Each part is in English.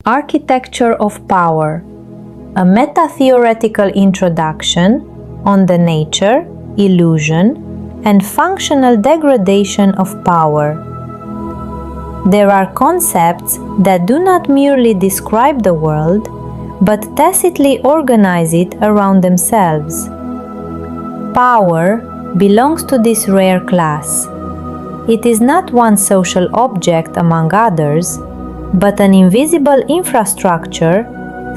Architecture of Power, a meta-theoretical introduction on the nature, illusion, and functional degradation of power. There are concepts that do not merely describe the world, but tacitly organize it around themselves. Power belongs to this rare class. It is not one social object among others, but an invisible infrastructure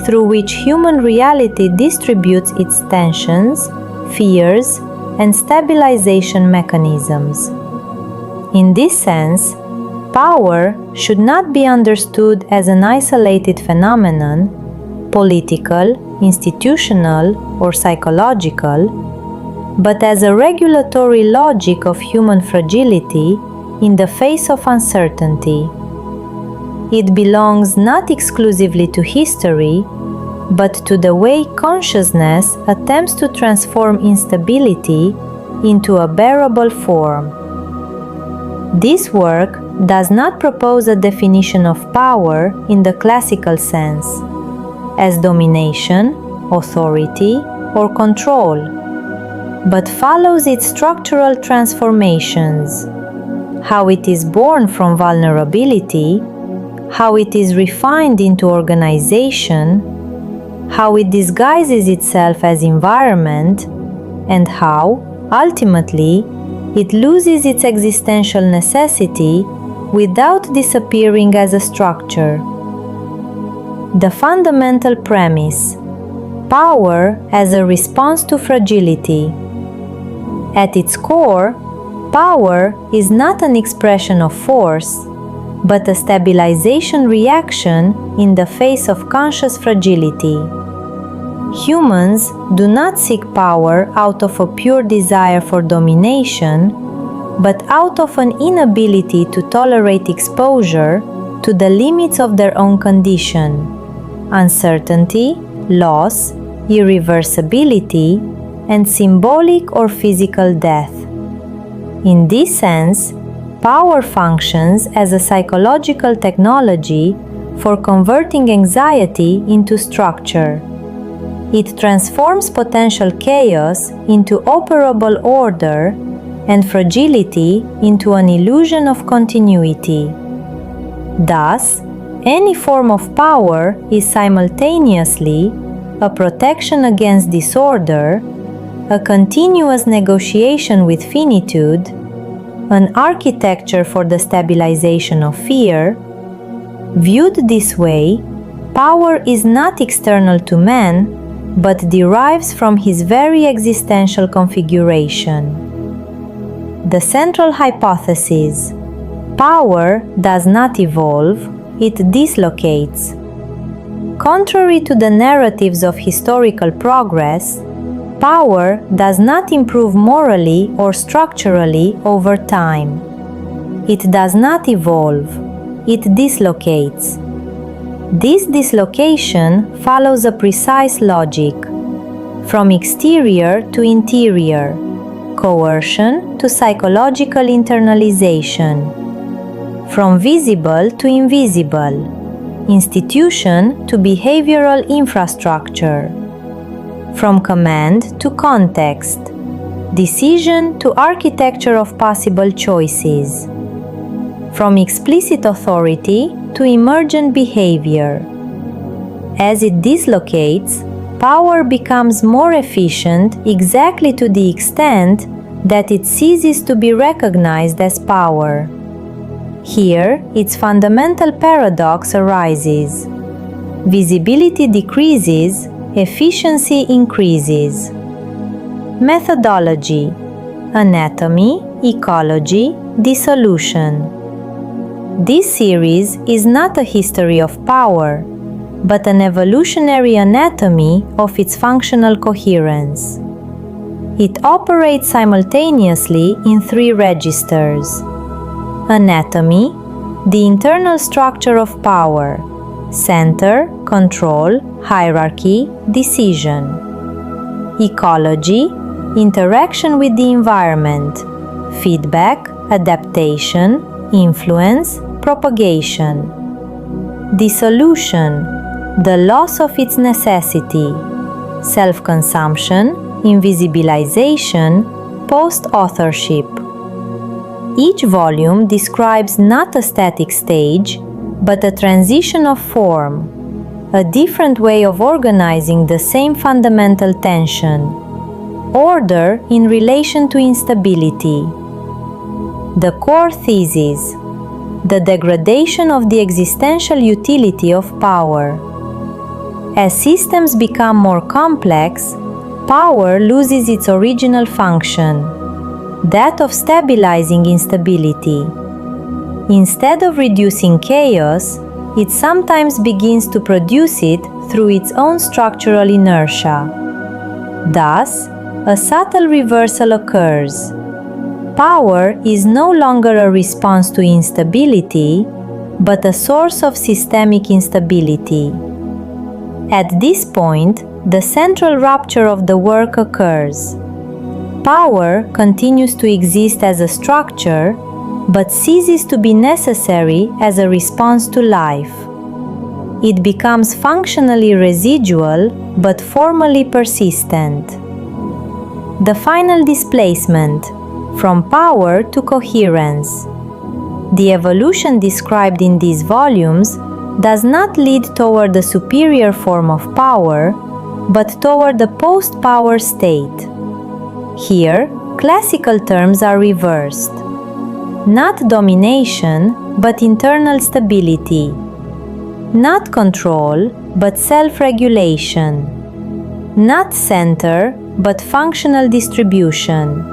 through which human reality distributes its tensions, fears, and stabilization mechanisms. In this sense, power should not be understood as an isolated phenomenon, political, institutional, or psychological, but as a regulatory logic of human fragility in the face of uncertainty. It belongs not exclusively to history, but to the way consciousness attempts to transform instability into a bearable form. This work does not propose a definition of power in the classical sense, as domination, authority, or control, but follows its structural transformations, how it is born from vulnerability, how it is refined into organization, how it disguises itself as environment, and how, ultimately, it loses its existential necessity without disappearing as a structure. The fundamental premise: power as a response to fragility. At its core, power is not an expression of force, but a stabilization reaction in the face of conscious fragility. Humans do not seek power out of a pure desire for domination, but out of an inability to tolerate exposure to the limits of their own condition: uncertainty, loss, irreversibility, and symbolic or physical death. In this sense, power functions as a psychological technology for converting anxiety into structure. It transforms potential chaos into operable order and fragility into an illusion of continuity. Thus, any form of power is simultaneously a protection against disorder, a continuous negotiation with finitude, an architecture for the stabilization of fear. Viewed this way, power is not external to man, but derives from his very existential configuration. The central hypothesis: power does not evolve, it dislocates. Contrary to the narratives of historical progress, power does not improve morally or structurally over time. It does not evolve, it dislocates. This dislocation follows a precise logic: from exterior to interior, coercion to psychological internalization, from visible to invisible, institution to behavioral infrastructure, from command to context, decision to architecture of possible choices, from explicit authority to emergent behavior. As it dislocates, power becomes more efficient exactly to the extent that it ceases to be recognized as power. Here, its fundamental paradox arises: visibility decreases, efficiency increases. Methodology: anatomy, ecology, dissolution. This series is not a history of power, but an evolutionary anatomy of its functional coherence. It operates simultaneously in three registers: anatomy, the internal structure of power, center, control, hierarchy, decision; ecology, interaction with the environment, feedback, adaptation, influence, propagation; Dissolution, the loss of its necessity. Self-consumption, invisibilization, post-authorship. Each volume describes not a static stage, but a transition of form, a different way of organizing the same fundamental tension, order in relation to instability. The core thesis: the degradation of the existential utility of power. As systems become more complex, power loses its original function, that of stabilizing instability. Instead of reducing chaos, it sometimes begins to produce it through its own structural inertia. Thus, a subtle reversal occurs. Power is no longer a response to instability, but a source of systemic instability. At this point, the central rupture of the work occurs. Power continues to exist as a structure, but ceases to be necessary as a response to life. It becomes functionally residual, but formally persistent. The final displacement, from power to coherence. The evolution described in these volumes does not lead toward a superior form of power, but toward the post-power state. Here, classical terms are reversed. Not domination, but internal stability. Not control, but self-regulation. Not center, but functional distribution.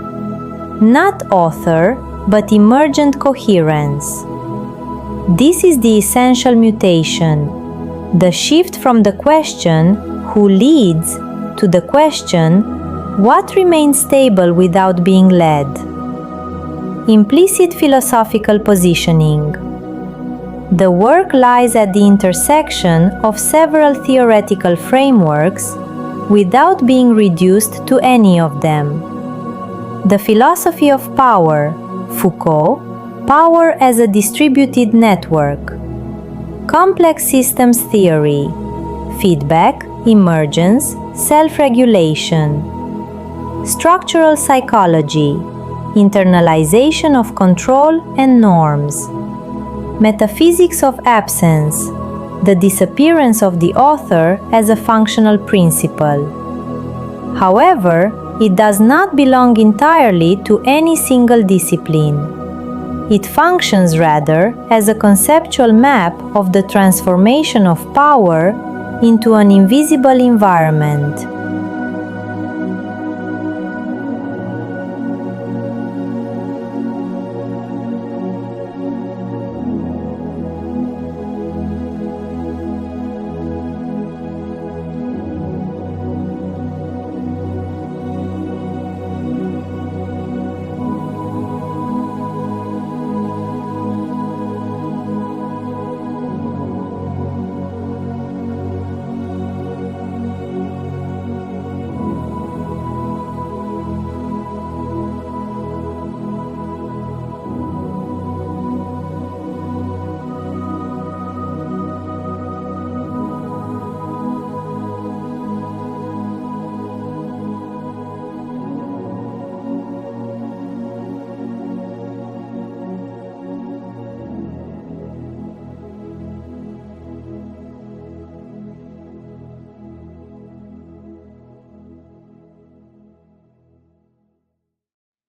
Not author, but emergent coherence. This is the essential mutation, the shift from the question, who leads, to the question, what remains stable without being led? Implicit philosophical positioning. The work lies at the intersection of several theoretical frameworks without being reduced to any of them. The philosophy of power, Foucault, power as a distributed network. Complex systems theory, feedback, emergence, self-regulation. Structural psychology, internalization of control and norms. Metaphysics of absence, the disappearance of the author as a functional principle. However, it does not belong entirely to any single discipline. It functions rather as a conceptual map of the transformation of power into an invisible environment.